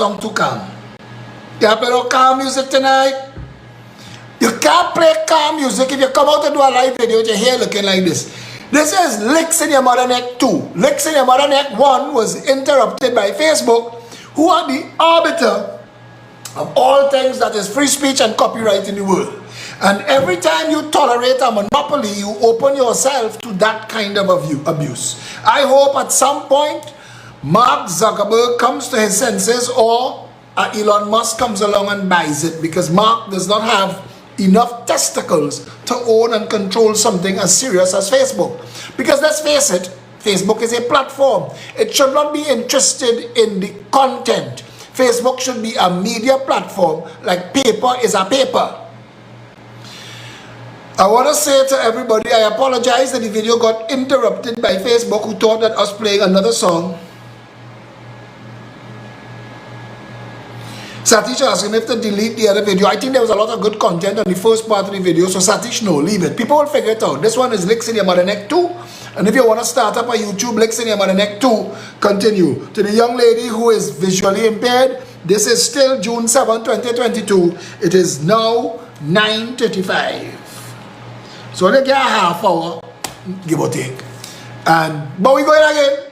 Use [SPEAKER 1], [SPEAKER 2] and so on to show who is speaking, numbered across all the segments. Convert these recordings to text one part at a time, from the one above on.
[SPEAKER 1] song too calm. You have play no calm music tonight? You can't play calm music if you come out to do a live video with your hair looking like this. This is Licks in Your Mother Neck 2. Licks in Your Mother Neck 1 was interrupted by Facebook, who are the arbiter of all things that is free speech and copyright in the world. And every time you tolerate a monopoly, you open yourself to that kind of abuse. I hope at some point Mark Zuckerberg comes to his senses, or Elon Musk comes along and buys it, because Mark does not have enough testicles to own and control something as serious as Facebook. Because let's face it, Facebook is a platform. It should not be interested in the content. Facebook should be a media platform, like paper is a paper. I want to say to everybody, I apologize that the video got interrupted by Facebook, who thought that us playing another song. Satish asked him if to delete the other video. I think there was a lot of good content on the first part of the video, so Satish, no, leave it. People will figure it out. This one is Licks in Your Mother Neck 2. And if you want to start up a YouTube, Licks in Your Mother Neck 2, continue. To the young lady who is visually impaired, this is still June 7, 2022. It is now 9:35. So they get a half hour, give or take. But we going again.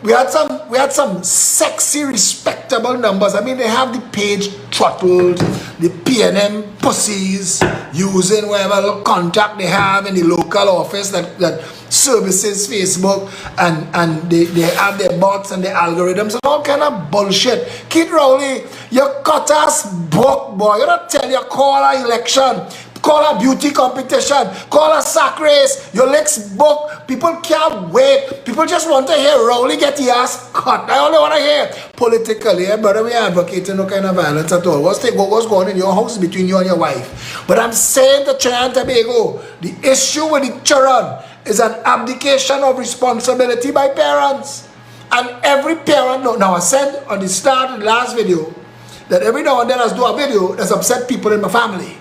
[SPEAKER 1] We had some sexy, respectable numbers. I mean, they have the page throttled, the PNM pussies using whatever contact they have in the local office that services Facebook, and they have their bots and their algorithms and all kind of bullshit. Kid Rowley, you cut us book, boy. You don't tell you call an election, call a beauty competition, call a sack race, your legs book. People can't wait. People just want to hear Rowley get the ass cut. I only want to hear politically, brother, we are advocating no kind of violence at all. What's going on in your house between you and your wife? But I'm saying to Trinidad and Tobago, the issue with the children is an abdication of responsibility by parents. And every parent, now I said on the start of the last video, that every now and then I do a video that's upset people in my family.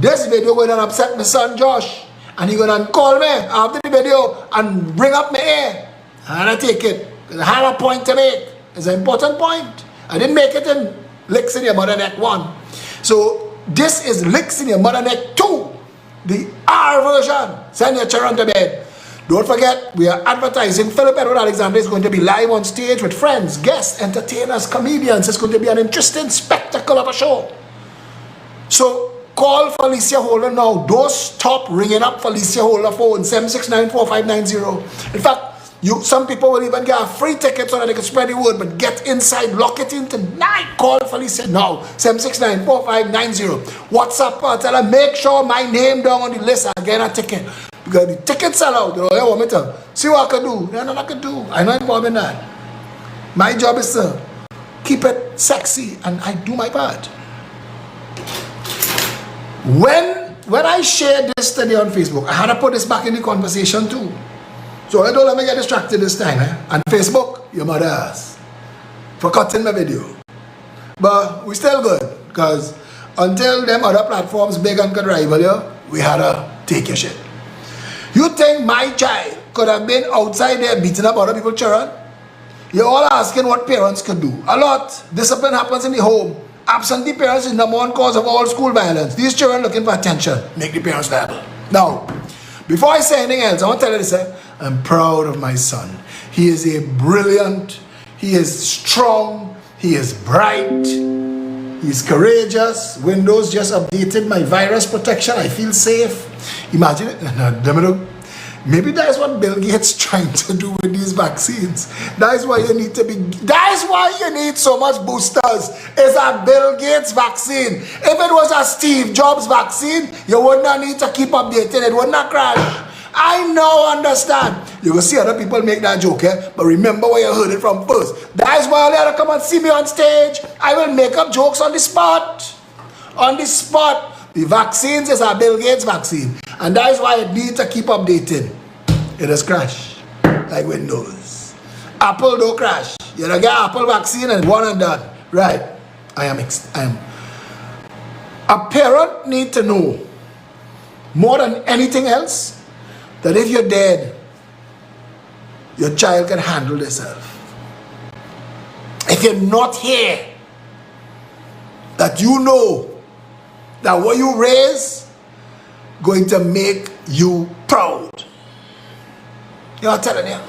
[SPEAKER 1] This video going to upset my son Josh, and he going to call me after the video and bring up my ear, and I take it. I have a point to make. It's an important point. I didn't make it in Licks in Your Mother Neck 1. So this is Licks in Your Mother Neck 2, the R version. Send your children to bed. Don't forget, we are advertising. Philip Edward Alexander is going to be live on stage with friends, guests, entertainers, comedians. It's going to be an interesting spectacle of a show. So call Felicia Holder now. Don't stop ringing up Felicia Holder phone, 769-4590. In fact, some people will even get a free ticket so that they can spread the word, but get inside, lock it in tonight. Call Felicia now, 769-4590. WhatsApp her, tell her, make sure my name down on the list. I get a ticket. Because the tickets sell out. You want me to see what I can do. There's nothing I can do. I'm not involved in that. My job is to keep it sexy, and I do my part. When I shared this today on Facebook, I had to put this back in the conversation too. So I don't let me get distracted this time. And Facebook, your mother ass for cutting my video. But we still good, because until them other platforms big and could rival you, we had to take your shit. You think my child could have been outside there beating up other people's children? You're all asking what parents could do. A lot. Discipline happens in the home. Absentee parents is number one cause of all school violence. These children looking for attention. Make the parents liable. Now, before I say anything else, I want to tell you this. I'm proud of my son. He is a brilliant, he is strong, he is bright, he's courageous. Windows just updated my virus protection. I feel safe. Imagine it. Maybe that's what Bill Gates trying to do with these vaccines. That is why you need to be. That is why you need so much boosters. It's a Bill Gates vaccine. If it was a Steve Jobs vaccine, you would not need to keep updating. It would not crash. I now understand. You will see other people make that joke, but remember where you heard it from first. That is why you have to come and see me on stage. I will make up jokes on the spot. On the spot. The vaccines is a Bill Gates vaccine. And that is why it needs to keep updating. It has crashed. Like Windows. Apple don't crash. You don't get Apple vaccine and one and done. Right. I am. A parent need to know, more than anything else, that if you're dead, your child can handle themselves. If you're not here, that you know that what you raise going to make you proud. You know what I'm telling you?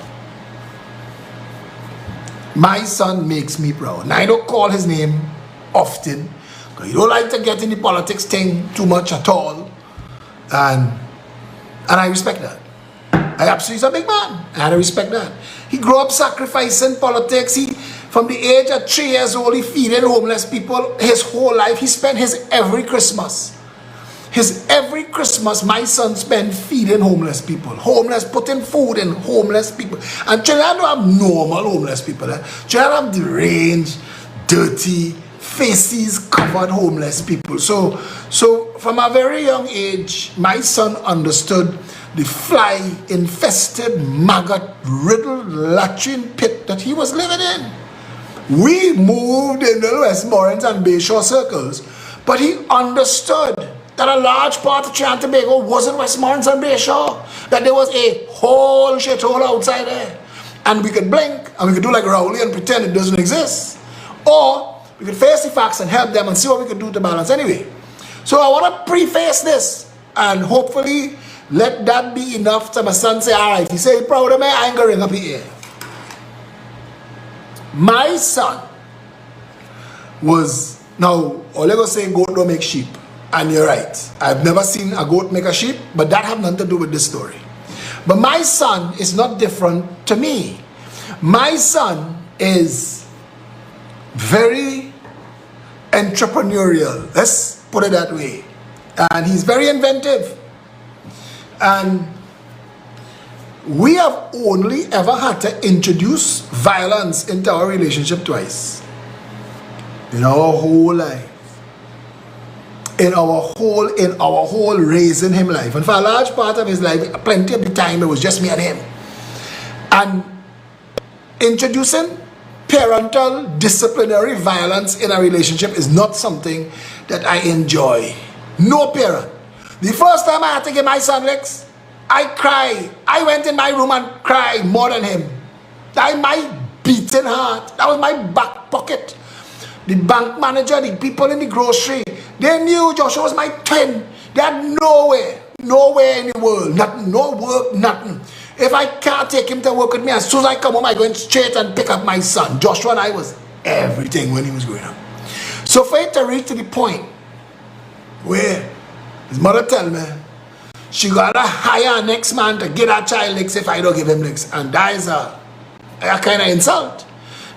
[SPEAKER 1] My son makes me proud. And I don't call his name often, because he don't like to get in the politics thing too much at all. And I respect that. I absolutely, he's a big man, and I respect that. He grew up sacrificing politics. From the age of 3 years old, he feeding homeless people his whole life. He spent his every Christmas, my son spent feeding homeless people. Putting food in homeless people. And Trinidad don't have normal homeless people. Trinidad have deranged, dirty, faces covered homeless people. So from a very young age, my son understood the fly-infested, maggot-riddled latrine pit that he was living in. We moved in the Westmoreland and Bayshore circles, but he understood that a large part of Trinidad and Tobago wasn't Westmoreland and Bayshore, that there was a whole shithole outside there. And we could blink, and we could do like Rowley and pretend it doesn't exist. Or we could face the facts and help them and see what we could do to balance anyway. So I want to preface this, and hopefully let that be enough to my son say, all right, if he say he's proud of me, I ain't going to ring up here. My son was, now, all I go say, goat don't make sheep. And you're right. I've never seen a goat make a sheep, but that has nothing to do with this story. But my son is not different to me. My son is very entrepreneurial. Let's put it that way. And he's very inventive. And we have only ever had to introduce violence into our relationship twice. In our whole life. In our whole raising him life. And for a large part of his life, plenty of the time, it was just me and him. And introducing parental disciplinary violence in a relationship is not something that I enjoy. No parent. The first time I had to give my son licks, I cried. I went in my room and cried more than him. That was my beating heart. That was my back pocket. The bank manager, the people in the grocery, they knew Joshua was my twin. They had nowhere in the world, nothing, no work, nothing. If I can't take him to work with me, as soon as I come home, I go in straight and pick up my son. Joshua and I was everything when he was growing up. So for it to reach to the point where his mother tell me she gotta hire a next man to get that child licks if I don't give him licks, and that is a kind of insult.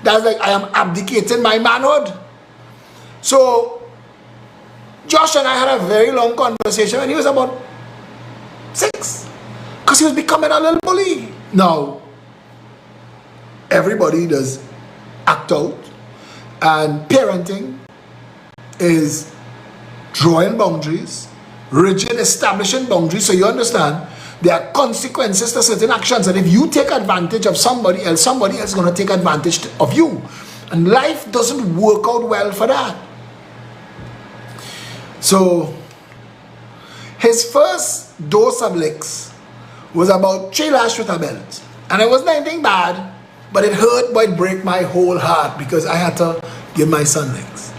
[SPEAKER 1] That's like I am abdicating my manhood. So Josh and I had a very long conversation when he was about 6, because he was becoming a little bully. Now, everybody does act out, and parenting is drawing boundaries, rigid establishing boundaries, so you understand there are consequences to certain actions, and if you take advantage of somebody else is going to take advantage of you, and life doesn't work out well for that. So his first dose of licks was about 3 lashes with a belt, and it wasn't anything bad, but it hurt, but it broke my whole heart, because I had to give my son licks,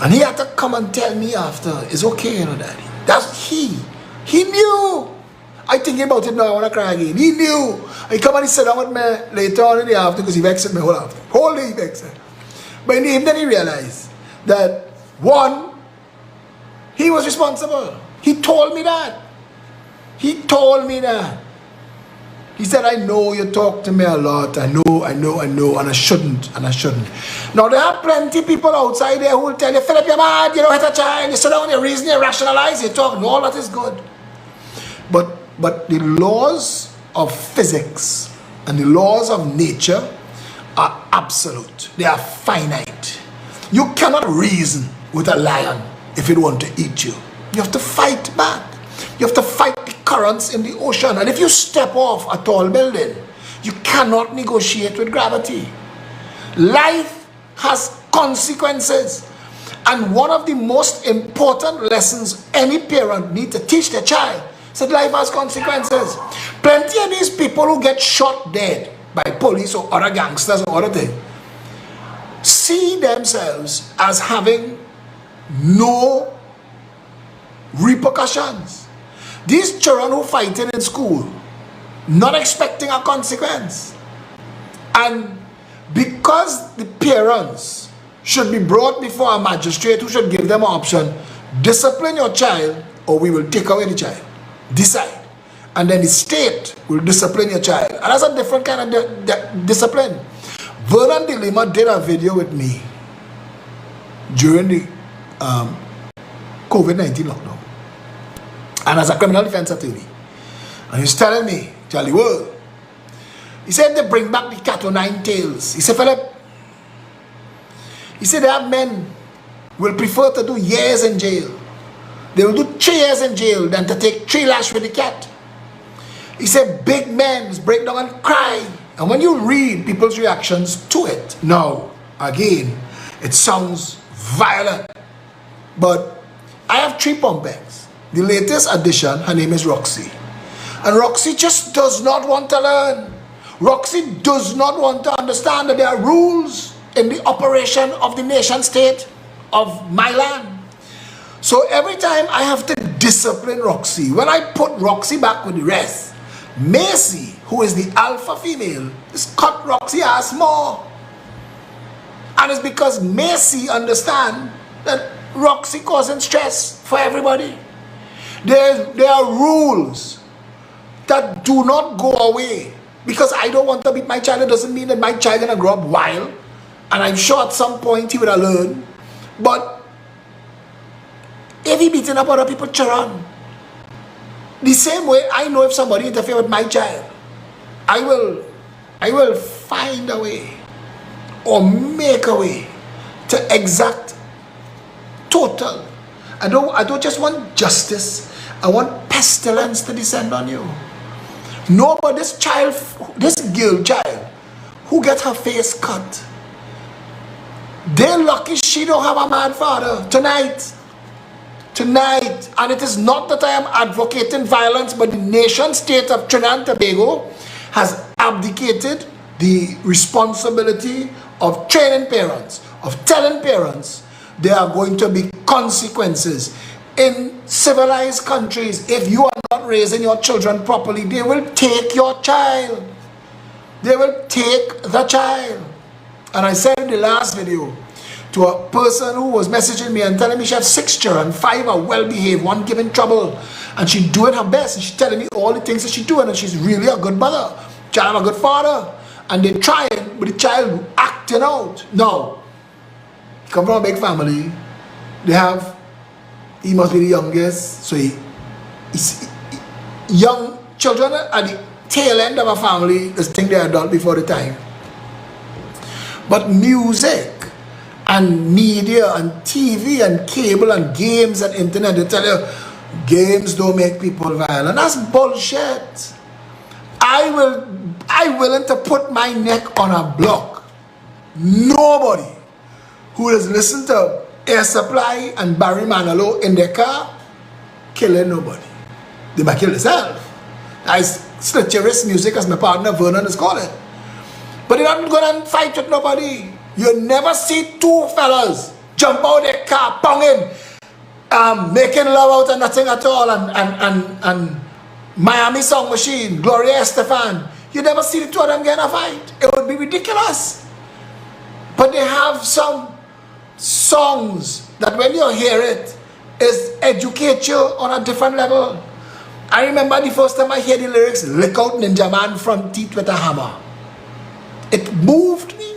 [SPEAKER 1] and he had to come and tell me after, it's okay, you know, daddy. That's he knew. I thinking about it now, I want to cry again. He knew. He come and he sat down with me later on in the afternoon, because he vexed me whole day he vexed me. But in the evening he realized that, one, he was responsible. He told me that. He told me that. He said, I know you talk to me a lot. I know, and I shouldn't. Now, there are plenty of people outside there who will tell you, Philip, you're mad, you don't hit a child, you sit down, you reason, you rationalize, you talk. No, all that is good. But the laws of physics and the laws of nature are absolute. They are finite. You cannot reason with a lion if it wants to eat you. You have to fight back. You have to fight the currents in the ocean. And if you step off a tall building, you cannot negotiate with gravity. Life has consequences. And one of the most important lessons any parent needs to teach their child is that life has consequences. Plenty of these people who get shot dead by police or other gangsters or other things see themselves as having no repercussions. These children who fighting in school, not expecting a consequence. And because the parents should be brought before a magistrate who should give them an option, discipline your child or we will take away the child. Decide. And then the state will discipline your child. And that's a different kind of discipline. Vernon DeLima did a video with me during the COVID-19 lockdown. And as a criminal defense attorney. And he's telling me, Charlie World, he said they bring back the cat o' nine tails. He said, Philip, he said that men will prefer to do years in jail. They will do 3 years in jail than to take 3 lashes with the cat. He said big men break down and cry. And when you read people's reactions to it, now, again, it sounds violent. But I have 3 Pompex. The latest addition, her name is Roxy. And Roxy just does not want to learn. Roxy does not want to understand that there are rules in the operation of the nation state of my land. So every time I have to discipline Roxy, when I put Roxy back with the rest, Macy, who is the alpha female, is cut Roxy ass more. And it's because Macy understands that Roxy causing stress for everybody. There are rules that do not go away. Because I don't want to beat my child, it doesn't mean that my child is going to grow up wild. And I'm sure at some point he will learn. But if he beating up other people, children, the same way I know if somebody interfere with my child, I will find a way or make a way to exact total. I don't just want justice. I want pestilence to descend on you. No, but this child, this girl child, who gets her face cut, they're lucky she don't have a mad father tonight. And it is not that I am advocating violence, but the nation state of Trinidad and Tobago has abdicated the responsibility of training parents, of telling parents there are going to be consequences. In civilized countries, if you are not raising your children properly, they will take your child. They will take the child. And I said in the last video to a person who was messaging me and telling me she has 6 children, 5 are well-behaved, 1 giving trouble, and she's doing her best, and she's telling me all the things that she's doing, and she's really a good mother, child a good father, and they're trying, but the child acting out. No, he come from a big family. He must be the youngest, so young children at the tail end of a family just think they're adult before the time. But music and media and TV and cable and games and internet, they tell you games don't make people violent. That's bullshit. I'm willing to put my neck on a block. Nobody who has listened to Air Supply and Barry Manilow in their car killing nobody. They might kill themselves. I slit your wrist music, as my partner Vernon is calling. But they don't go and fight with nobody. You never see 2 fellas jump out their car, banging, making love out of nothing at all, and Miami Song Machine, Gloria Estefan. You never see the 2 of them get in a fight. It would be ridiculous. But they have some songs that when you hear it, educate you on a different level. I remember the first time I heard the lyrics, "Lick out Ninja Man front teeth with a hammer." It moved me.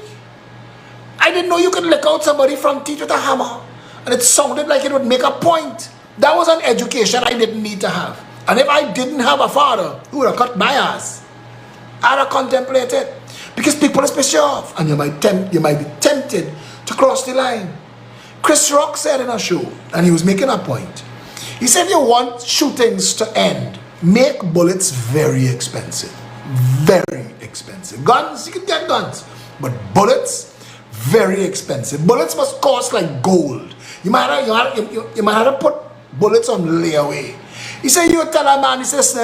[SPEAKER 1] I didn't know you could lick out somebody front teeth with a hammer. And it sounded like it would make a point. That was an education I didn't need to have. And if I didn't have a father who would have cut my ass, I'd have contemplated. Because people are pissed off. And you might be tempted to cross the line. Chris Rock said in a show, and he was making a point. He said, if you want shootings to end, make bullets very expensive. Very expensive. Guns, you can get guns. But bullets, very expensive. Bullets must cost like gold. You might have to put bullets on layaway. He said, you tell a man, he says,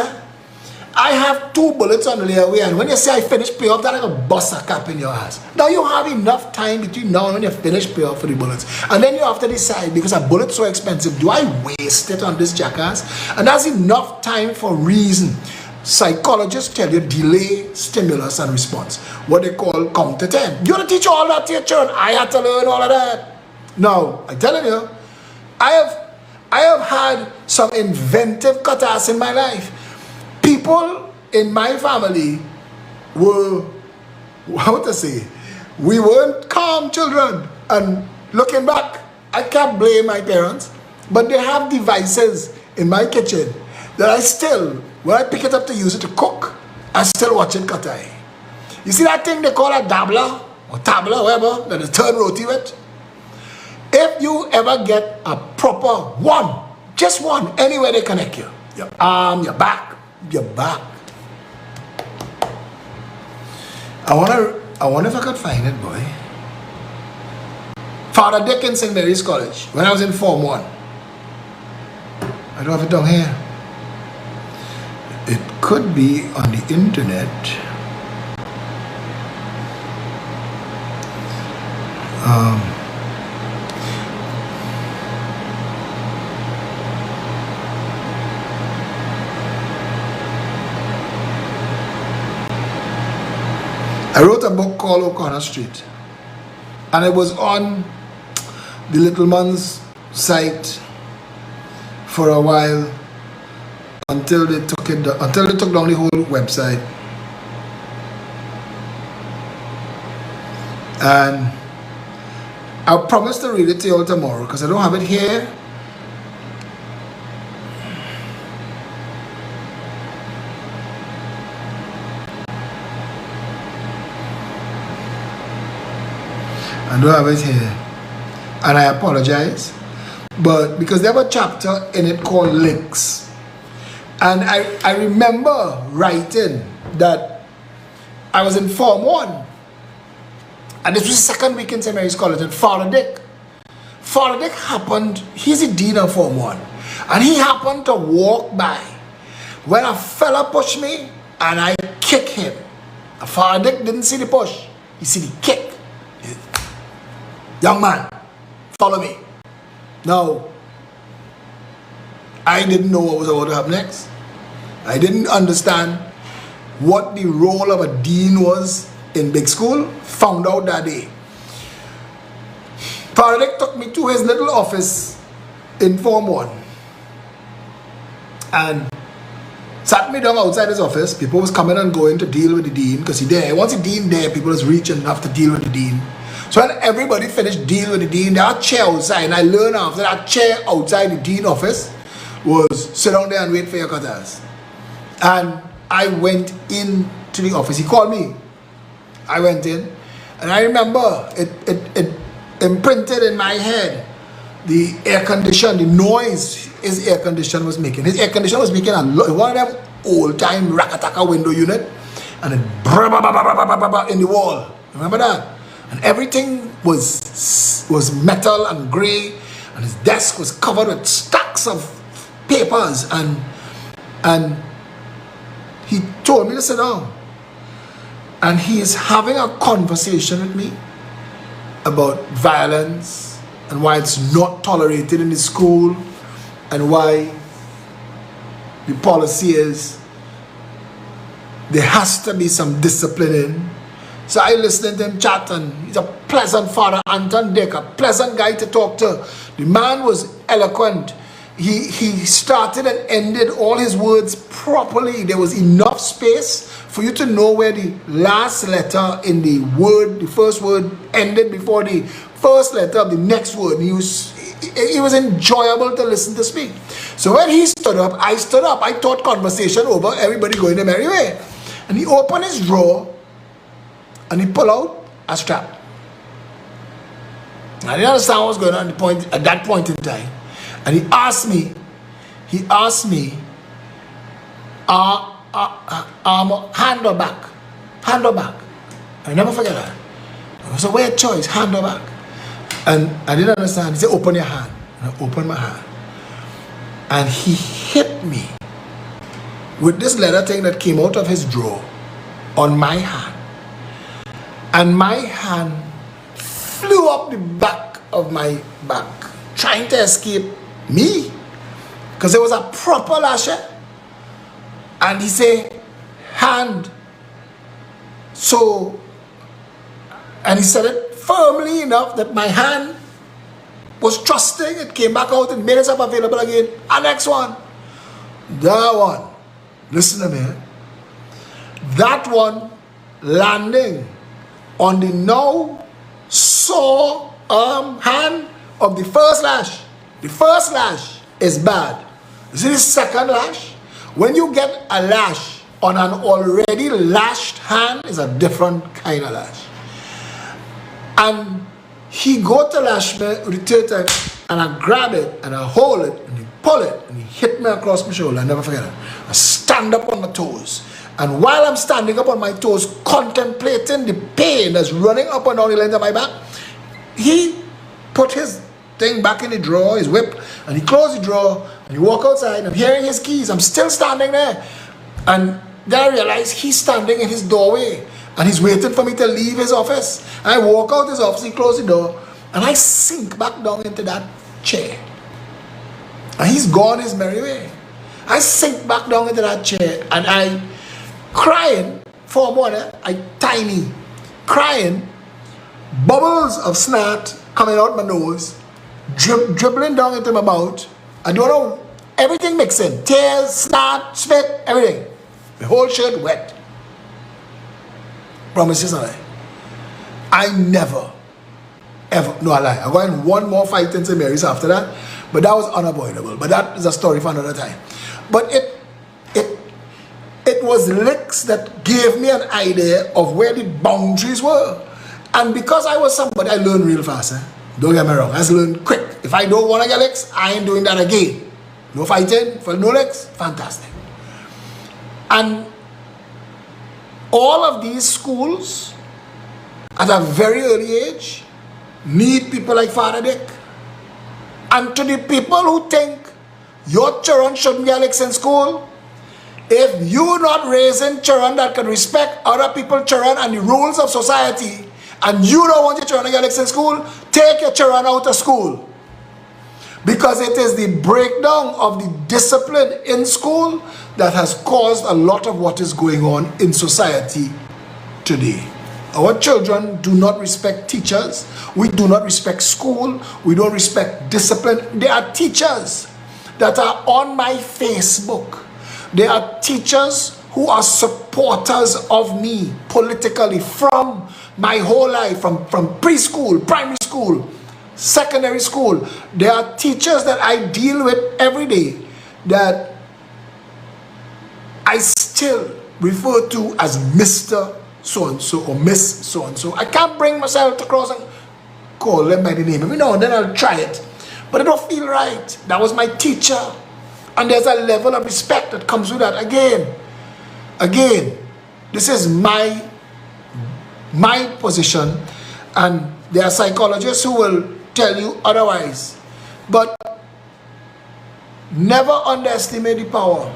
[SPEAKER 1] I have 2 bullets on the layaway, and when you say I finish pay off, that I gonna bust a cap in your ass. Now you have enough time between now and when you finish pay off for the bullets. And then you have to decide, because a bullet's so expensive, do I waste it on this jackass? And that's enough time for reason. Psychologists tell you delay, stimulus, and response. What they call counter 10. You want to teach all that to your children? I had to learn all of that. No, I'm telling you, I have had some inventive cutters in my life. People in my family were, how to say, we weren't calm children. And looking back, I can't blame my parents, but they have devices in my kitchen that I still, when I pick it up to use it to cook, I still watch it cut eye. You see that thing they call a dabbler or tabla, whatever, that is turn roti with? If you ever get a proper one, just one, anywhere they connect you, your arm, your back. I wonder if I could find it, boy. Father Dick in St. Mary's College, when I was in Form 1. I don't have it down here. It could be on the internet. I wrote a book called O'Connor Street, and it was on the Little Man's site for a while until they took down the whole website. And I promise to read it to you all tomorrow because I don't have it here. I don't have it here, and I apologize, but because there was a chapter in it called links, and I remember writing that I was in Form 1, and this was the second week in St. Mary's College, and Father Dick happened, he's the dean of Form 1, and he happened to walk by when a fella pushed me, and I kicked him. Father Dick didn't see the push, he see the kick. Young man, follow me. Now, I didn't know what was about to happen next. I didn't understand what the role of a dean was in big school. Found out that day. Father Dick took me to his little office in Form 1 and sat me down outside his office. People was coming and going to deal with the dean because he there. Once the dean there, people was reaching enough to deal with the dean. So when everybody finished dealing with the dean, there was a chair outside, and I learned after that chair outside the dean office was sit down there and wait for your cutters. And I went into the office. He called me. I went in, and I remember it imprinted in my head the air condition, the noise his air condition was making. His air condition was making one of them old-time Rakataka window unit, and it in the wall. Remember that? And everything was metal and gray, and his desk was covered with stacks of papers, and he told me to sit down. And he is having a conversation with me about violence and why it's not tolerated in the school and why the policy is there has to be some discipline in. So I listened to him chat, and he's a pleasant father, Anton Dick, a pleasant guy to talk to. The man was eloquent. He started and ended all his words properly. There was enough space for you to know where the last letter in the word, the first word, ended before the first letter of the next word. It was enjoyable to listen to speak. So when he stood up, I stood up. I thought conversation over, everybody going their merry way. And he opened his drawer, and he pulled out a strap. I didn't understand what was going on at that point in time. And he asked me, hand or back? Hand or back? I never forget that. It was a weird choice, hand or back. And I didn't understand. He said, open your hand. And I opened my hand. And he hit me with this leather thing that came out of his drawer on my hand. And my hand flew up the back of my back, trying to escape me. Because there was a proper lasher. And he said, hand. So, and he said it firmly enough that my hand was trusting. It came back out and made itself available again. And next one. That one. Listen to me. That one landing on the now sore hand of the first lash. The first lash is bad. This is the second lash. When you get a lash on an already lashed hand, is a different kind of lash. And he got to lash me with the third time, and I grab it and I hold it and he pull it and he hit me across my shoulder. I never forget it. I stand up on my toes. And while I'm standing up on my toes, contemplating the pain that's running up and down the length of my back, he put his thing back in the drawer, his whip, and he closed the drawer, and he walked outside. I'm hearing his keys. I'm still standing there. And then I realize he's standing in his doorway, and he's waiting for me to leave his office. And I walk out his office, he closed the door, and I sink back down into that chair. And he's gone his merry way. I sink back down into that chair, and I crying for a moment, tiny, crying, bubbles of snot coming out my nose, dribbling down into my mouth. I don't know, everything mixing, tears, snot, spit, everything. The whole shirt wet. Promise you something. I never, ever, no I lie, I got in one more fight in St. Mary's after that, but that was unavoidable. But that is a story for another time. But it was licks that gave me an idea of where the boundaries were. And because I was somebody, I learned real fast. Don't get me wrong, I just learned quick. If I don't want to get licks, I ain't doing that again. No fighting, for no licks, fantastic. And all of these schools, at a very early age, need people like Father Dick. And to the people who think your children shouldn't get licks in school, if you're not raising children that can respect other people's children and the rules of society, and you don't want your children to get licks in school, take your children out of school. Because it is the breakdown of the discipline in school that has caused a lot of what is going on in society today. Our children do not respect teachers. We do not respect school. We don't respect discipline. There are teachers that are on my Facebook. There are teachers who are supporters of me politically from my whole life, from preschool, primary school, secondary school. There are teachers that I deal with every day that I still refer to as Mr. So-and-so or Miss So-and-so. I can't bring myself to cross and call them by the name. Every now and then I'll try it. But it don't feel right. That was my teacher. And there's a level of respect that comes with that. Again, this is my position, and there are psychologists who will tell you otherwise. But never underestimate the power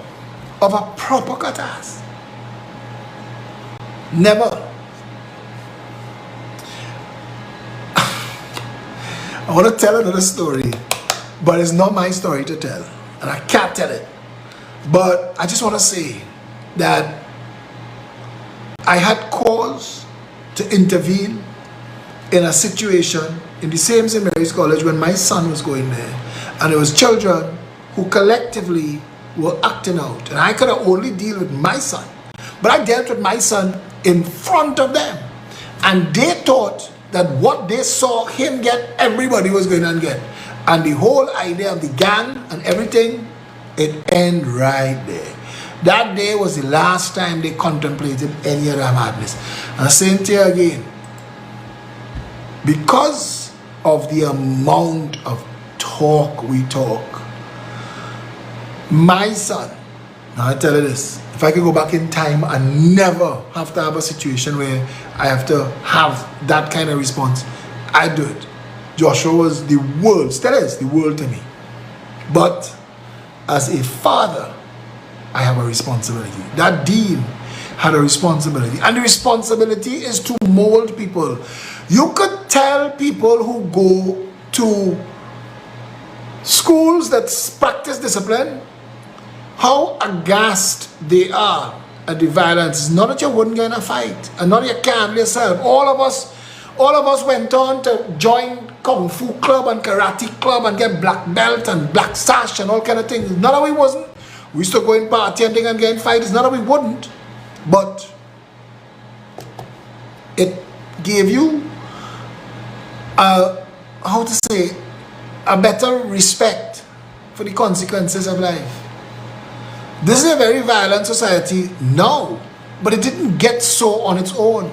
[SPEAKER 1] of a proper katas. Never. I want to tell another story, but it's not my story to tell, and I can't tell it. But I just want to say that I had cause to intervene in a situation in the same St. Mary's College when my son was going there, and it was children who collectively were acting out, and I could have only deal with my son, but I dealt with my son in front of them, and they thought that what they saw him get, everybody was going to get, and the whole idea of the gang and everything, it ended right there. That day was the last time they contemplated any other madness. And same thing again, because of the amount of talk we talk, my son, now I tell you this, if I could go back in time and never have to have a situation where I have to have that kind of response, I'd do it. Joshua was the world, still is the world to me. But as a father, I have a responsibility. That dean had a responsibility. And the responsibility is to mold people. You could tell people who go to schools that practice discipline how aghast they are at the violence. It's not that you wouldn't get in a fight, and not that you can't yourself. All of us went on to join Kung Fu club and karate club and get black belt and black sash and all kind of things. Not that we wasn't. We used to go in party and get in fights. It's not that we wouldn't. But it gave you how to say, a better respect for the consequences of life. This is a very violent society now, but it didn't get so on its own.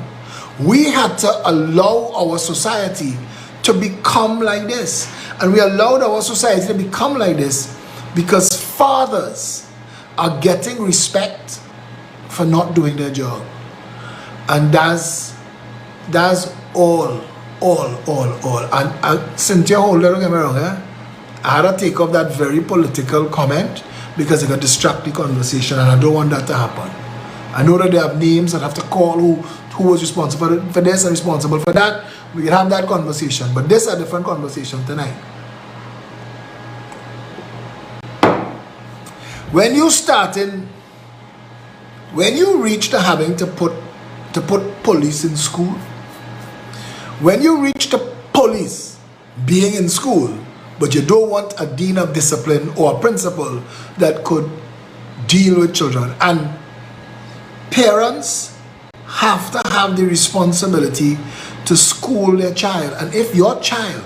[SPEAKER 1] We had to allow our society to become like this. And we allowed our society to become like this because fathers are getting respect for not doing their job. And that's all. And Cynthia Holder, don't get me wrong, I had to take up that very political comment because it could distract the conversation, and I don't want that to happen. I know that they have names that have to call who was responsible for this and responsible for that. We can have that conversation, but this is a different conversation tonight. When you reach to having to put police in school, when you reach the police being in school, but you don't want a dean of discipline or a principal that could deal with children, and parents have to have the responsibility to school their child. And if your child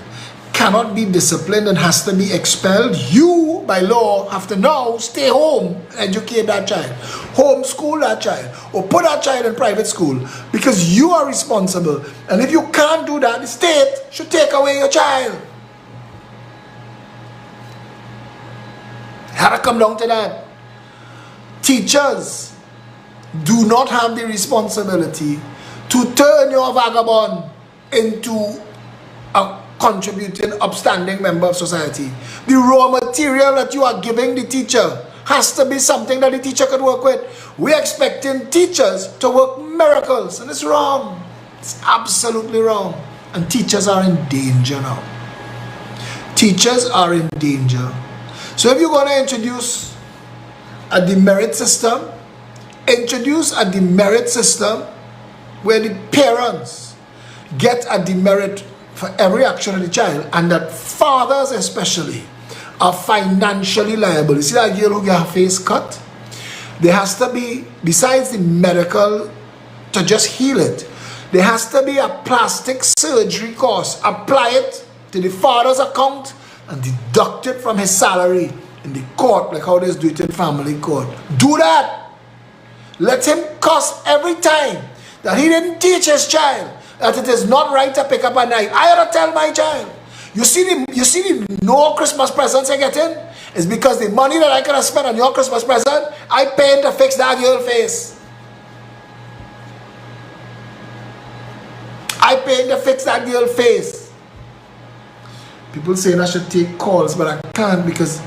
[SPEAKER 1] cannot be disciplined and has to be expelled, you by law have to now stay home, educate that child, homeschool that child, or put that child in private school, because you are responsible. And if you can't do that, the state should take away your child. Had to come down to that. Teachers do not have the responsibility to turn your vagabond into a contributing, upstanding member of society. The raw material that you are giving the teacher has to be something that the teacher could work with. We're expecting teachers to work miracles, and it's wrong. It's absolutely wrong. And teachers are in danger now. Teachers are in danger. So if you're going to introduce a demerit system, introduce a demerit system where the parents get a demerit for every action of the child, and that fathers especially are financially liable. You see that girl who got her face cut? There has to be, besides the medical to just heal it, there has to be a plastic surgery cost. Apply it to the father's account and deduct it from his salary in the court, like how they do it in family court. Do that. Let him cuss every time that he didn't teach his child that it is not right to pick up a knife. I had to tell my child, you see the no Christmas presents you're getting? It's because the money that I could have spent on your Christmas present, I paid to fix that girl's face. I paid to fix that girl's face. People saying I should take calls, but I can't, because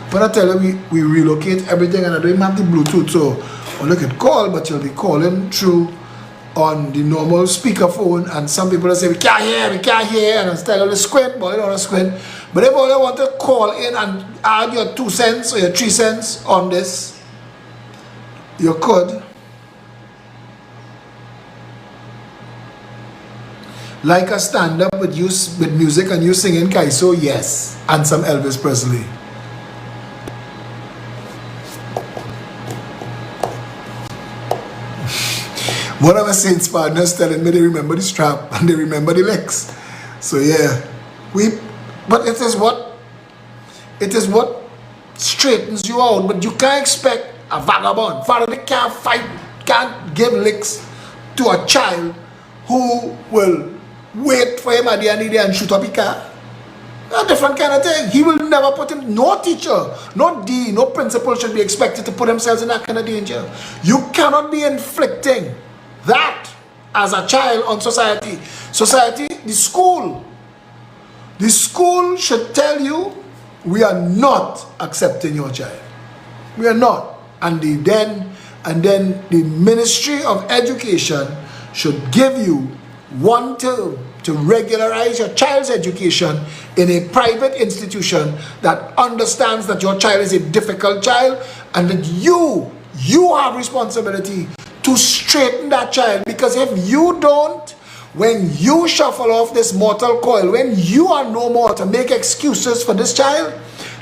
[SPEAKER 1] when I tell you we relocate everything and I don't even have the Bluetooth, so I'll look at call, but you'll be calling through on the normal speakerphone, and some people will say we can't hear, and instead of the squint, but you don't want to squint. But if you want to call in and add your 2 cents or your 3 cents on this, you could. Like a stand-up with music and you singing Kaiso, yes, and some Elvis Presley. One of my Saints partners telling me they remember the strap and they remember the legs. So yeah, but it is what straightens you out. But you can't expect a vagabond, father that can't fight, can't give licks to a child who will wait for him at the end of the day and shoot up his car. A different kind of thing. He will never put him, no teacher, no dean, no principal should be expected to put themselves in that kind of danger. You cannot be inflicting that as a child on society. Society, the school should tell you, we are not accepting your child. We are not. And then the Ministry of Education should give you 1 term to regularize your child's education in a private institution that understands that your child is a difficult child, and that you have responsibility to straighten that child. Because if you don't, when you shuffle off this mortal coil, when you are no more to make excuses for this child,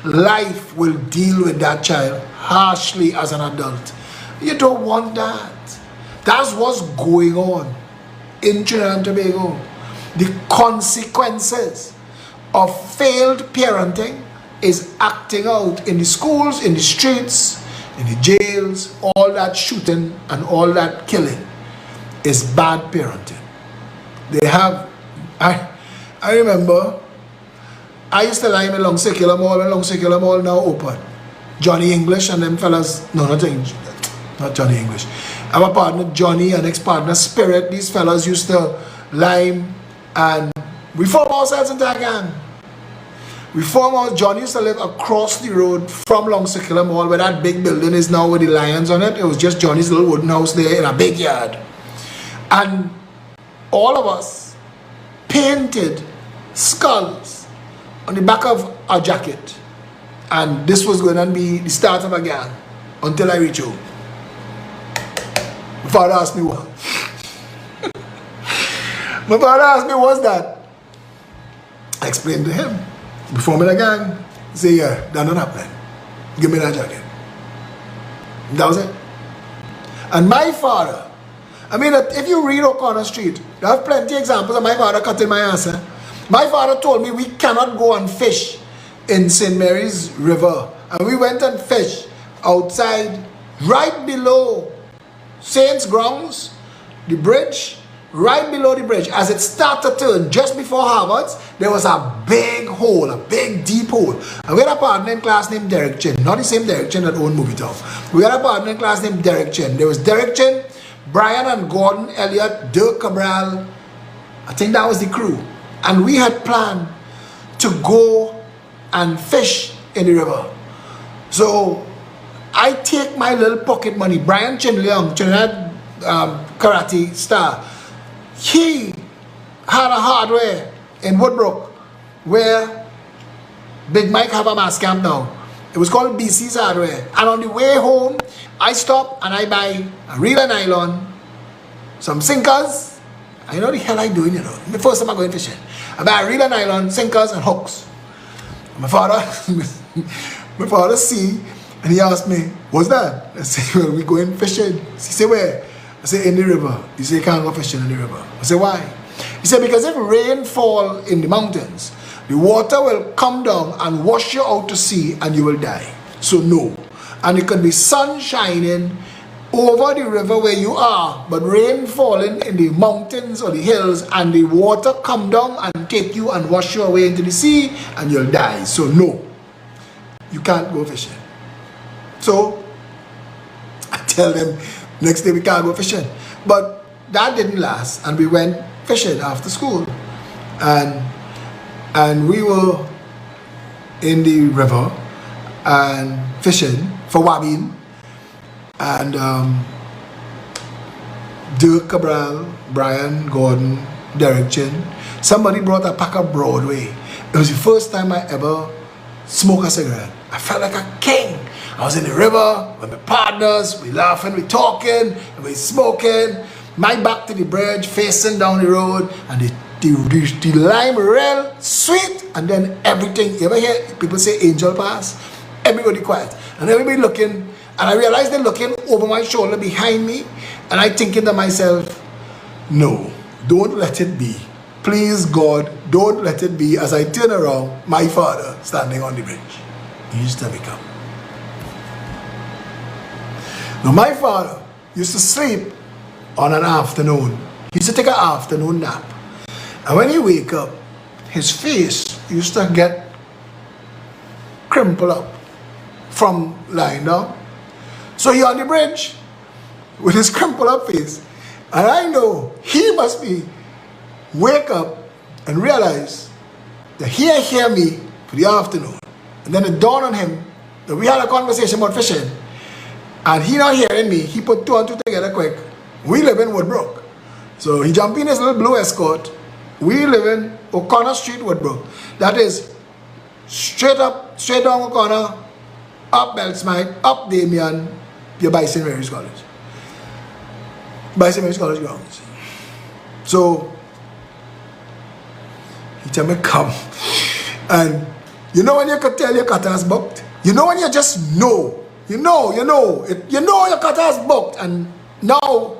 [SPEAKER 1] life will deal with that child harshly as an adult. You don't want that. That's what's going on in Trinidad and Tobago. The consequences of failed parenting is acting out in the schools, in the streets, in the jails. All that shooting and all that killing is bad parenting. They have, I remember, I used to lie in Long Circular Mall, and Long Circular Mall now open. Johnny English and them fellas, no, not Johnny English. Our partner Johnny and ex-partner Spirit, these fellas used to lime, and we form ourselves into a gang. Johnny used to live across the road from Long Circular Mall, where that big building is now with the lions on it. It was just Johnny's little wooden house there in a big yard. And all of us painted skulls on the back of our jacket. And this was going to be the start of a gang until I reach home. My father asked me what. My father asked me what's that. I explained to him. We formed a gang. He said, yeah, that's not happening. Give me that jacket. That was it. And my father, I mean, if you read O'Connor Street, there are plenty of examples of my father cutting my ass. My father told me we cannot go and fish in St. Mary's River. And we went and fished outside, right below Saints Grounds, the bridge, right below the bridge. As it started to turn, just before Harvard's, there was a big hole, a big deep hole. And we had a partner in class named Derek Chin, not the same Derek Chin that owned Movie Town. We had a partner in class named Derek Chin. There was Derek Chin, Brian and Gordon Elliott, Dirk Cabral. I think that was the crew. And we had planned to go and fish in the river. So I take my little pocket money. Brian Chin Leong, Trinidad karate star, he had a hardware in Woodbrook where Big Mike have a mass camp now. It was called BC's Hardware. And on the way home, I stop and I buy a reel of nylon, some sinkers. I know the hell I doing, you know. The first time I going fishing. I buy a reel of nylon, sinkers and hooks. My father see, and he asked me, what's that? I said, well, we going fishing. He said, where? I said, in the river. He said, you can't go fishing in the river. I said, why? He said, because if rain fall in the mountains, the water will come down and wash you out to sea and you will die. So no. And it could be sun shining over the river where you are, but rain falling in the mountains or the hills, and the water come down and take you and wash you away into the sea and you'll die. So no, you can't go fishing. So I tell them next day we can't go fishing. But that didn't last, and we went fishing after school, and we were in the river and fishing for wabbing. And Dirk Cabral, Brian, Gordon, Derek Chin, somebody brought a pack of Broadway. It was the first time I ever smoked a cigarette. I felt like a king. I was in the river with my partners, we laughing, we talking, we smoking, my back to the bridge, facing down the road, and the lime real sweet, and then everything. You ever hear people say angel pass? Everybody quiet, and everybody looking. And I realized they're looking over my shoulder behind me, and I thinking to myself, no, don't let it be. Please God, don't let it be. As I turn around, my father standing on the bridge. He used to come. Now my father used to sleep on an afternoon. He used to take an afternoon nap. And when he wake up, his face used to get crumpled up from lying down. So he on the bridge with his crumpled up face. And I know he must be wake up and realize that he hear me for the afternoon. And then it dawned on him that we had a conversation about fishing. And he not hearing me. He put 2 and 2 together quick. We live in Woodbrook. So he jumped in his little blue Escort. We live in O'Connor Street, Woodbrook. That is straight up, straight down O'Connor, up Bellsmite, up Damien, you're by St. Mary's College. By St. Mary's College grounds. So he tell me come. And you know when you could tell your cutter is booked? You know when you just know. You know your cutter is booked. And now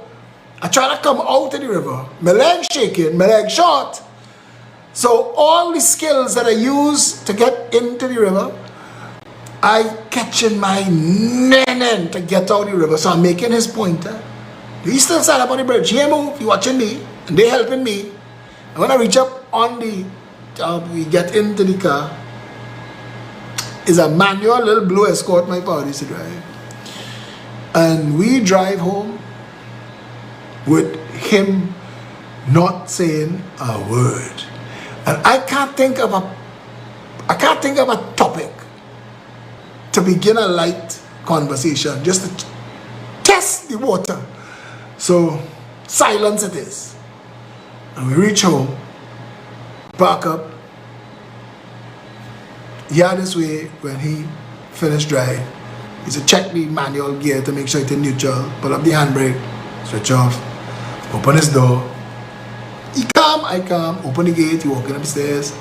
[SPEAKER 1] I try to come out of the river. My leg shaking, my leg short. So all the skills that I use to get into the river, I catching my nenen to get out of the river. So I'm making his pointer. He still sat up on the bridge. He move, he watching me, and they helping me. And when I reach up on the we get into the car. It's a manual little blue Escort my father used to drive. And we drive home with him not saying a word. And I can't think of a topic to begin a light conversation, just to test the water. So silence it is. And we reach home, park up. He had this way when he finished drive. He said check the manual gear to make sure it's in neutral, pull up the handbrake, switch off, open his door. He calm, I calm, open the gate, he walking upstairs.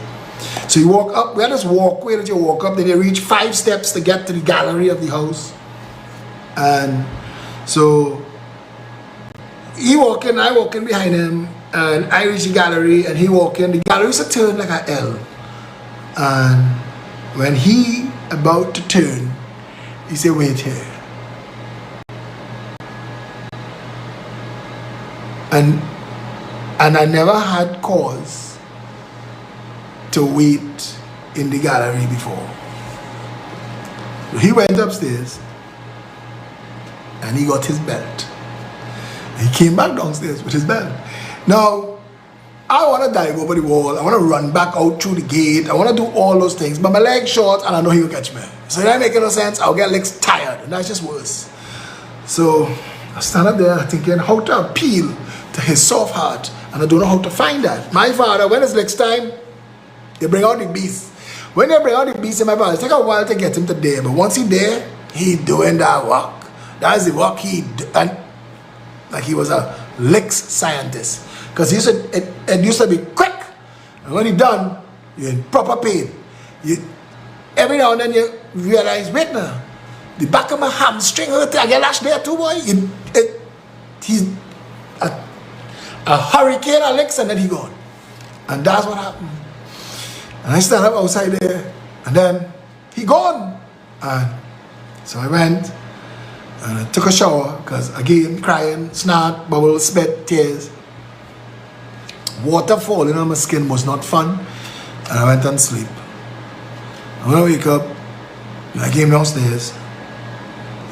[SPEAKER 1] So you walk up, we had this walkway that you walk up, then you reach 5 steps to get to the gallery of the house. And so he walking, I walking behind him, and I reach the gallery and he walking. The gallery is a turn like an L. And when he about to turn, he said, wait here. And I never had cause to wait in the gallery before. So he went upstairs and he got his belt. He came back downstairs with his belt. Now, I want to dive over the wall. I want to run back out through the gate. I want to do all those things. But my leg's short and I know he will catch me. So that make no sense. I'll get legs tired. And that's just worse. So I stand up there thinking how to appeal to his soft heart. And I don't know how to find that. My father, when it's next time, they bring out the beast. When they bring out the beast in my father, it take a while to get him to there. But once he's there, he doing that work. That's the work he do. And like he was a licks scientist. Because it used to be quick. And when he done, you're in proper pain. Every now and then you realize, wait now, the back of my hamstring hurt. I get lashed there too, boy. He's a hurricane of licks and then he gone. And that's what happened. And I stand up outside there and then he gone. And so I went and I took a shower because again, crying, snot, bubble, spit, tears. Water falling on my skin was not fun. And I went and sleep. And when I wake up, I came downstairs.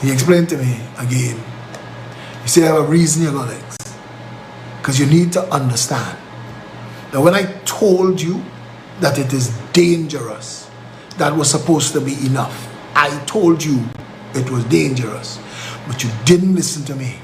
[SPEAKER 1] He explained to me again. He said, I have a reason you got legs. Because you need to understand that when I told you that it is dangerous, that was supposed to be enough. I told you it was dangerous, but you didn't listen to me.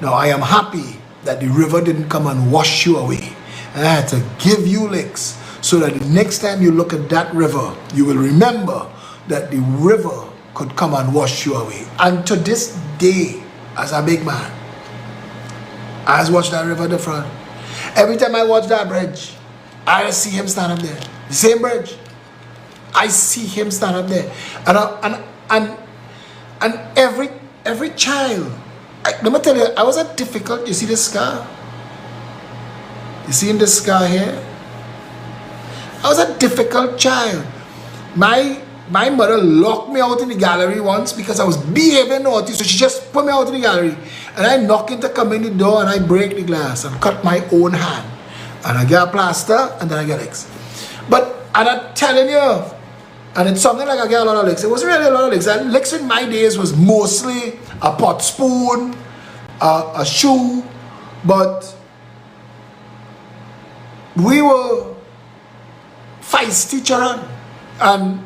[SPEAKER 1] Now I am happy that the river didn't come and wash you away. And I had to give you licks so that the next time you look at that river, you will remember that the river could come and wash you away. And to this day, as a big man, I just watch that river at the front. Every time I watch that bridge, I see him stand up there. The same bridge. I see him stand up there. And every child, let me tell you, I was a difficult, you see this scar? You see in this scar here? I was a difficult child. My mother locked me out in the gallery once because I was behaving naughty, so she just put me out in the gallery. And I knock in to come in the door and I break the glass and cut my own hand. And I get a plaster and then I get licks. But I'm telling you, and it's something like I get a lot of licks. It wasn't really a lot of licks. And licks in my days was mostly a pot spoon, a shoe, but we were feisty children. And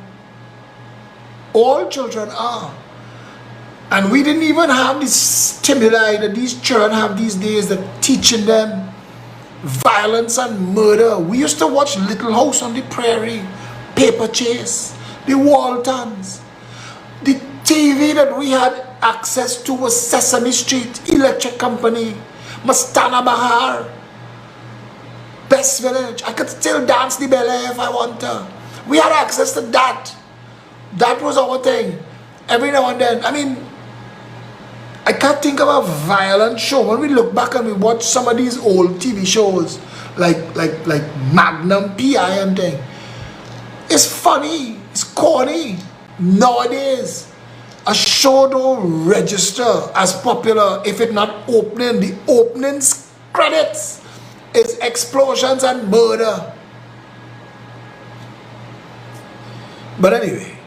[SPEAKER 1] all children are. And we didn't even have this stimuli that these children have these days that teaching them violence and murder. We used to watch Little House on the Prairie, Paper Chase, the Waltons. The TV that we had access to was Sesame Street, Electric Company, Mastana Bahar, Best Village. I could still dance the ballet if I want to. We had access to that. That was our thing. Every now and then. I mean, I can't think of a violent show. When we look back and we watch some of these old TV shows, like Magnum PI and thing, it's funny, it's corny. Nowadays, a show don't register as popular if it's not opening. The opening credits is explosions and murder. But anyway,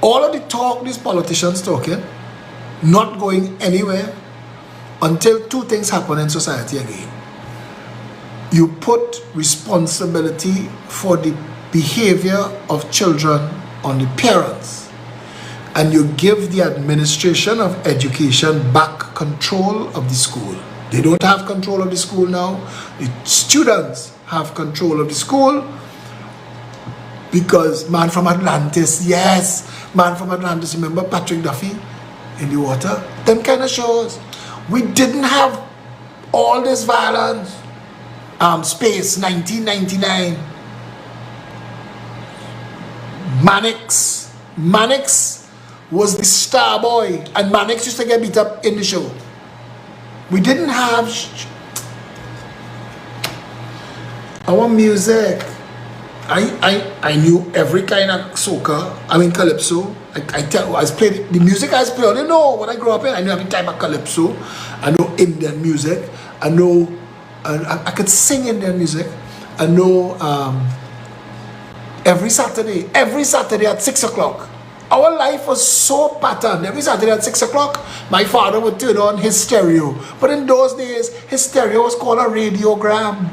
[SPEAKER 1] all of the talk these politicians talking, not going anywhere until two things happen in society again. You put responsibility for the behavior of children on the parents, and you give the administration of education back control of the school. They don't have control of the school now. The students have control of the school, because Man from Atlantis, yes, Man from Atlantis, remember Patrick Duffy in the water? Them kind of shows. We didn't have all this violence. Space, 1999. Mannix was the star boy, and Mannix used to get beat up in the show. We didn't have our music. I knew every kind of soca. I mean calypso. I played the music I played. I didn't know what I grew up in. I knew every type of calypso. I know Indian music. I know I could sing Indian music. I know every Saturday at 6 o'clock. Our life was so patterned. Every Saturday at 6 o'clock, my father would turn on his stereo. But in those days, his stereo was called a radiogram.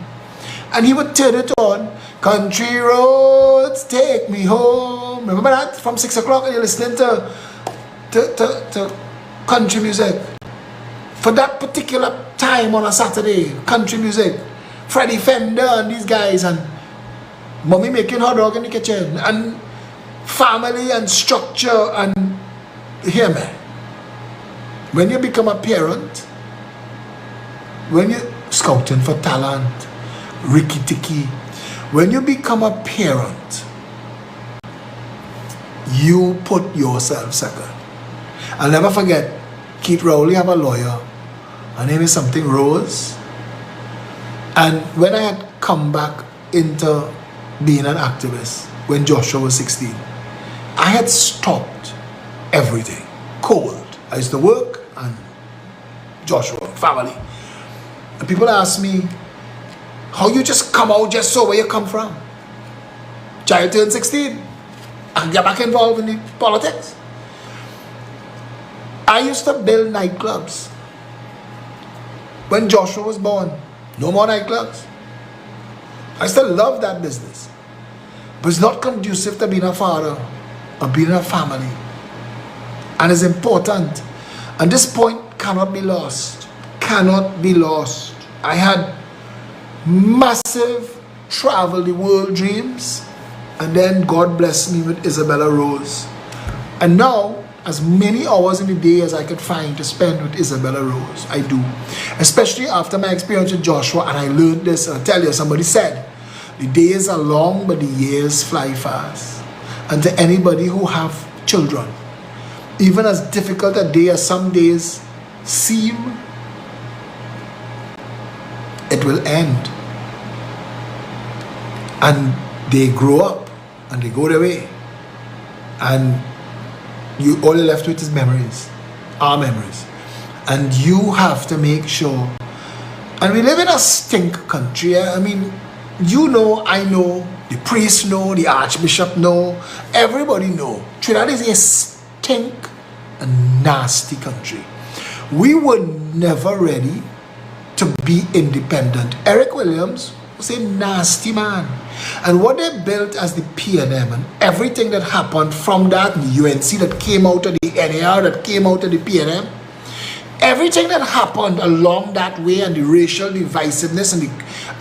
[SPEAKER 1] And he would turn it on. Country roads take me home. Remember that? From 6 o'clock, and you're listening to country music. For that particular time on a Saturday, country music. Freddie Fender and these guys, and mommy making hot dog in the kitchen, and family and structure. And hear me, when you become a parent, when you're scouting for talent, Ricky Tiki, when you become a parent, you put yourself second. I'll never forget, Keith Rowley have a lawyer. Her name is something Rose. And when I had come back into being an activist, when Joshua was 16, I had stopped everything cold. I used to work and Joshua, family. And people ask me, how you just come out just so where you come from? Child turned 16 and get back involved in the politics. I used to build nightclubs. When Joshua was born, no more nightclubs. I still love that business. But it's not conducive to being a father or being a family. And it's important. And this point cannot be lost. Cannot be lost. I had massive travel the world dreams, and then God blessed me with Isabella Rose. And now, as many hours in the day as I could find to spend with Isabella Rose, I do. Especially after my experience with Joshua, and I learned this. I'll tell you, somebody said, the days are long, but the years fly fast. And to anybody who have children, even as difficult a day as some days seem, it will end. And they grow up and they go their way. And all you're left with is memories, our memories. And you have to make sure. And we live in a stink country. I mean, you know, I know, the priests know, the archbishop know, everybody know. Trinidad is a stink and nasty country. We were never ready to be independent. Eric Williams was a nasty man. And what they built as the P&M and everything that happened from that, the UNC that came out of the NAR, that came out of the P&M, everything that happened along that way, and the racial divisiveness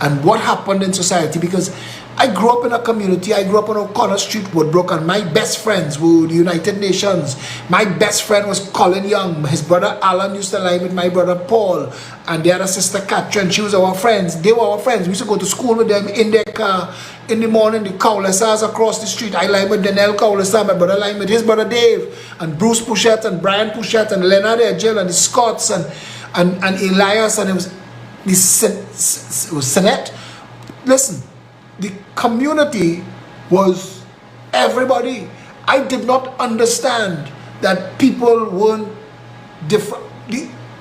[SPEAKER 1] and what happened in society, because I grew up in a community. I grew up on O'Connor Street, Woodbrook, and my best friends were the United Nations. My best friend was Colin Young. His brother Alan used to lie with my brother Paul, and they had a sister Catherine. She was our friends. They were our friends. We used to go to school with them in their car in the morning. The Cowlessers across the street. I lied with Daniel Cowlesser. My brother lied with his brother Dave, and Bruce Pouchette, and Brian Pouchette, and Leonard Edgell, and the Scotts, and Elias, and it was Senette. Listen. The community was everybody. I did not understand that people weren't different.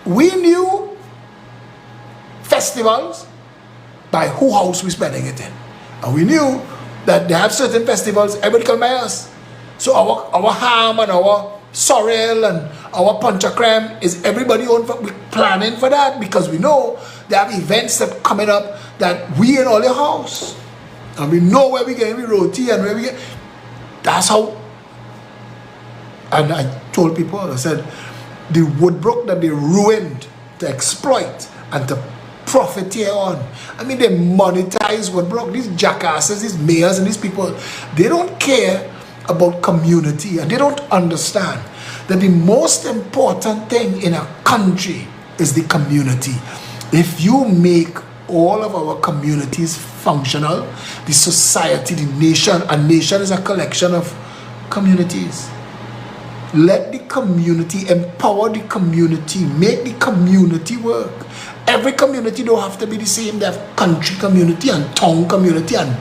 [SPEAKER 1] We knew festivals by who house we're spending it in. And we knew that they have certain festivals, everybody come by us. So our ham and our sorrel and our panchakrem is everybody on for, we're planning for that, because we know they have events that coming up that we in all your house. And we know where we get roti and where we get. That's how. And I told people, I said, the Woodbrook that they ruined to exploit and to profit here on. I mean, they monetize Woodbrook. These jackasses, these mayors and these people, they don't care about community, and they don't understand that the most important thing in a country is the community. If you make all of our communities functional, the society, the nation, a nation is a collection of communities. Let the community, empower the community, make the community work. Every community don't have to be the same. They have country community and town community and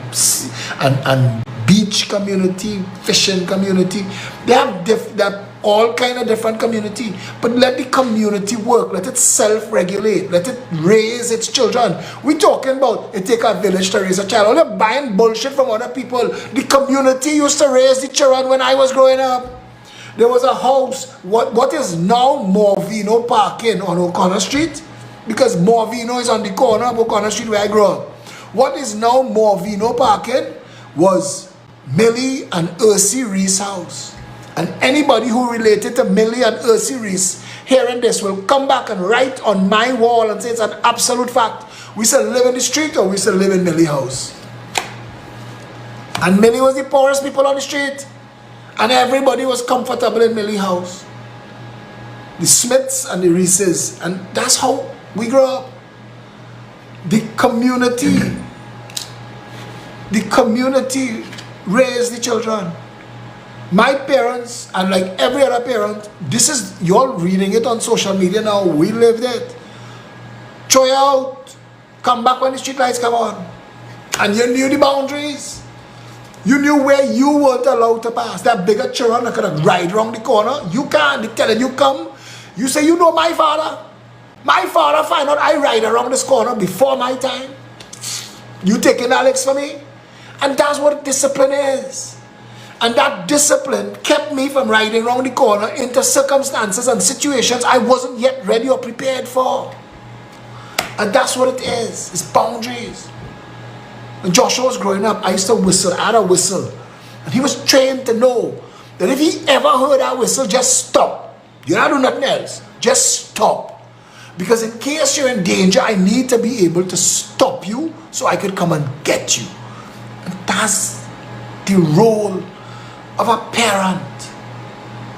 [SPEAKER 1] beach community, fishing community. They have all kind of different community. But let the community work. Let it self-regulate. Let it raise its children. We're talking about it take a village to raise a child. All the buying bullshit from other people. The community used to raise the children when I was growing up. There was a house, what is now Morvino parking on O'Connor Street, because Morvino is on the corner of O'Connor Street where I grew up. What is now Morvino parking was Millie and Ursi Rees' house. And anybody who related to Millie and Ursi Rees hearing this will come back and write on my wall and say it's an absolute fact. We still live in the street, or we still live in Millie's house. And Millie was the poorest people on the street. And everybody was comfortable in Millie's house. The Smiths and the Reeses. And that's how we grew up. The community raised the children. My parents, and like every other parent, this is, you're reading it on social media now, we lived it. Throw you out, come back when the street lights come on. And you knew the boundaries. You knew where you weren't allowed to pass. That bigger children that could have ride around the corner, you can't. They telling you come. You say, you know my father. My father find out I ride around this corner before my time. You taking Alex for me? And that's what discipline is. And that discipline kept me from riding around the corner into circumstances and situations I wasn't yet ready or prepared for. And that's what it is. It's boundaries. When Joshua was growing up, I used to whistle. I had a whistle. And he was trained to know that if he ever heard that whistle, just stop. You're not doing nothing else. Just stop. Because in case you're in danger, I need to be able to stop you so I could come and get you. And that's the role of a parent.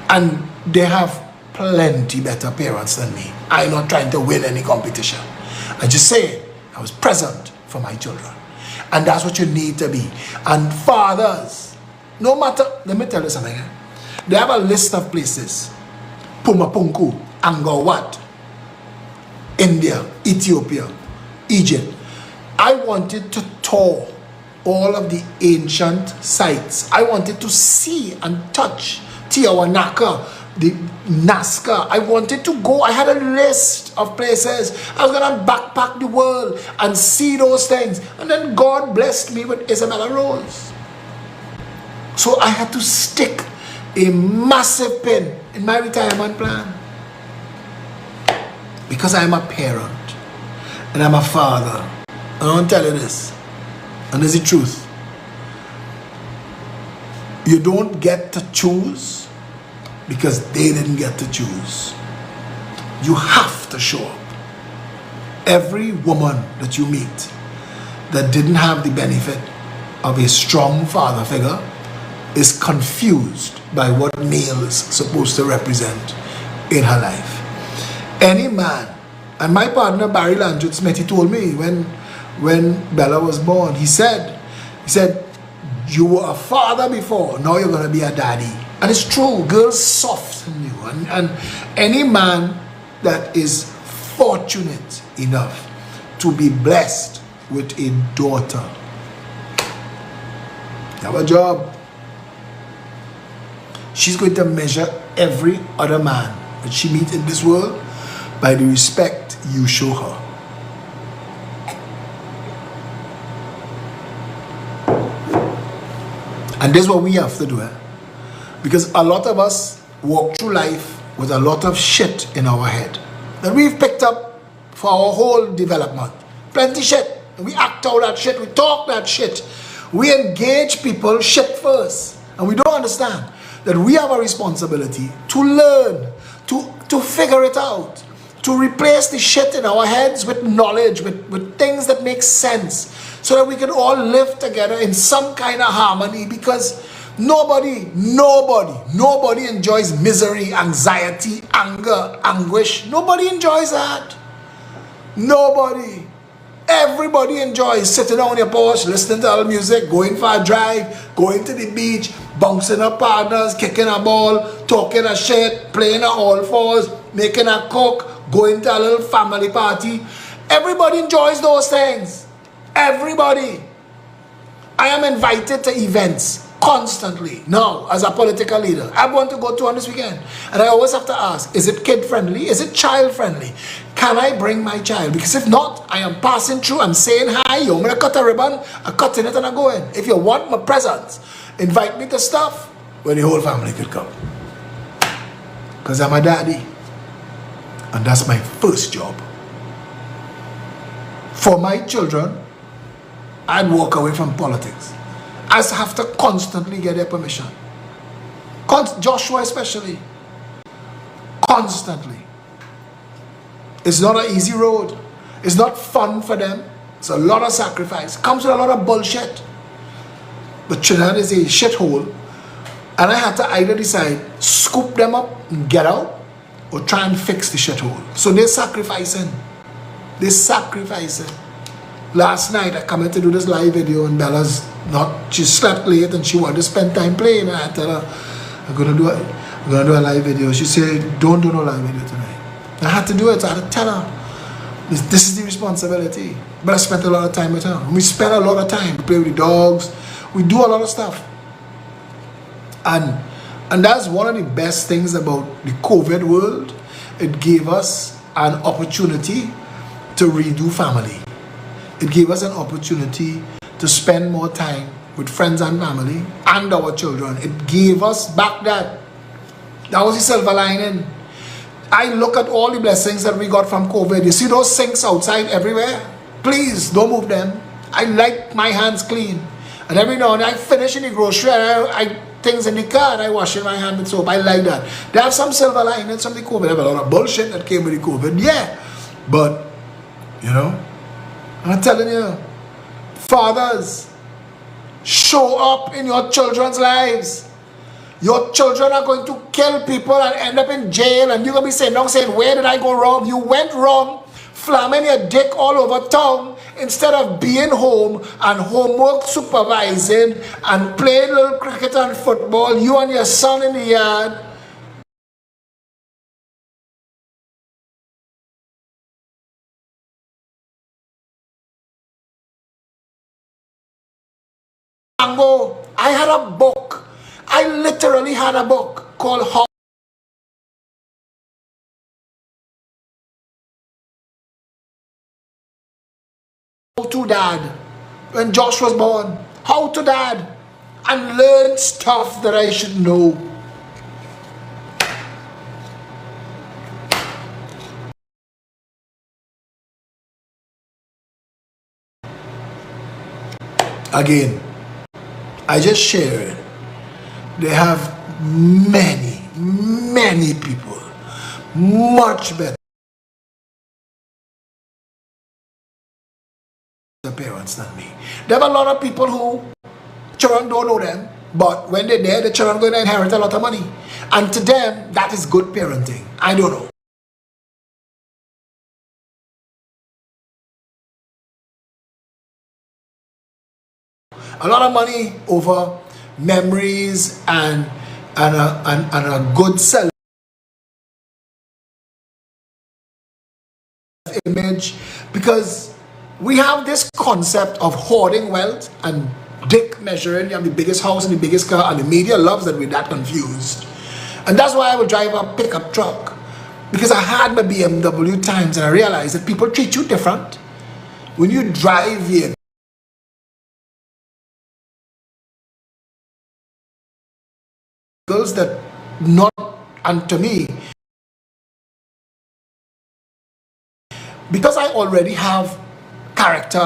[SPEAKER 1] And they have plenty better parents than me. I'm not trying to win any competition. I just say I was present for my children. And that's what you need to be. And fathers, no matter, let me tell you something. They have a list of places. Pumapunku, Angkor Wat, India, Ethiopia, Egypt. I wanted to tour all of the ancient sites. I wanted to see and touch Tiawanaka, the Nazca. I wanted to go. I had a list of places. I was going to backpack the world and see those things. And then God blessed me with Isabella Rose. So I had to stick a massive pin in my retirement plan. Because I'm a parent and I'm a father. And I want to tell you this. And this is the truth. You don't get to choose because they didn't get to choose. You have to show up. Every woman that you meet that didn't have the benefit of a strong father figure is confused by what male is supposed to represent in her life. Any man, and my partner Barry Landry Smith, he told me when Bella was born, he said, you were a father before, now you're going to be a daddy. And it's true, girls soften you. And any man that is fortunate enough to be blessed with a daughter, you have a job. She's going to measure every other man that she meets in this world by the respect you show her. And this is what we have to do. Because a lot of us walk through life with a lot of shit in our head that we've picked up for our whole development. Plenty shit. We act out that shit. We talk that shit. We engage people shit first. And we don't understand that we have a responsibility to learn, to figure it out, to replace the shit in our heads with knowledge, with things that make sense, so that we can all live together in some kind of harmony. Because nobody enjoys misery, anxiety, anger, anguish. Nobody enjoys that. Nobody. Everybody enjoys sitting on your porch, listening to all music, going for a drive, going to the beach, bouncing up partners, kicking a ball, talking a shit, playing a all fours, making a cook, going to a little family party. Everybody enjoys those things. Everybody. I am invited to events constantly now as a political leader. I want to go to one this weekend, and I always have to ask, is it kid friendly? Is it child friendly? Can I bring my child? Because if not, I am passing through, I'm saying hi, I'm going to cut a ribbon, I'm cutting it and I'm going. If you want my presence, invite me to stuff where the whole family could come. Because I'm a daddy. And that's my first job. For my children, I'd walk away from politics. I have to constantly get their permission. Joshua especially. Constantly. It's not an easy road. It's not fun for them. It's a lot of sacrifice. It comes with a lot of bullshit. But Trinidad is a shithole. And I had to either decide, scoop them up and get out, or try and fix the shithole. So they're sacrificing. They're sacrificing. Last night I come in to do this live video and Bella's not, she slept late and she wanted to spend time playing, and I tell her, I'm gonna do a live video. She said, don't do no live video tonight. I had to do it. I had to tell her, this is the responsibility. But I spent a lot of time with her. We spent a lot of time. We play with the dogs. We do a lot of stuff. And that's one of the best things about the COVID world. It gave us an opportunity to redo family. It gave us an opportunity to spend more time with friends and family and our children. It gave us back that. That was the silver lining. I look at all the blessings that we got from COVID. You see those sinks outside everywhere? Please don't move them. I like my hands clean. And every now and then I finish in the grocery, I things in the car, and I wash my hand with soap. I like that. They have some silver linings from the COVID. They have a lot of bullshit that came with the COVID. Yeah. But, you know, I'm telling you, fathers, show up in your children's lives. Your children are going to kill people and end up in jail, and you're going to be saying, where did I go wrong? You went wrong, flamming your dick all over town instead of being home and homework supervising and playing little cricket and football, you and your son in the yard. I had a book. I literally had a book called How to Dad. When Josh was born, How to Dad, and learn stuff that I should know. Again, I just share it. They have many people much better parents than me. There are a lot of people who children don't know them, but when they're there, the children going to inherit a lot of money. And to them, that is good parenting. I don't know. A lot of money over memories and a good self image, because we have this concept of hoarding wealth and dick measuring. You have the biggest house and the biggest car, and the media loves that we're that confused. And that's why I will drive a pickup truck, because I had my BMW times and I realized that people treat you different when you drive vehicles that not, and to me, because I already have character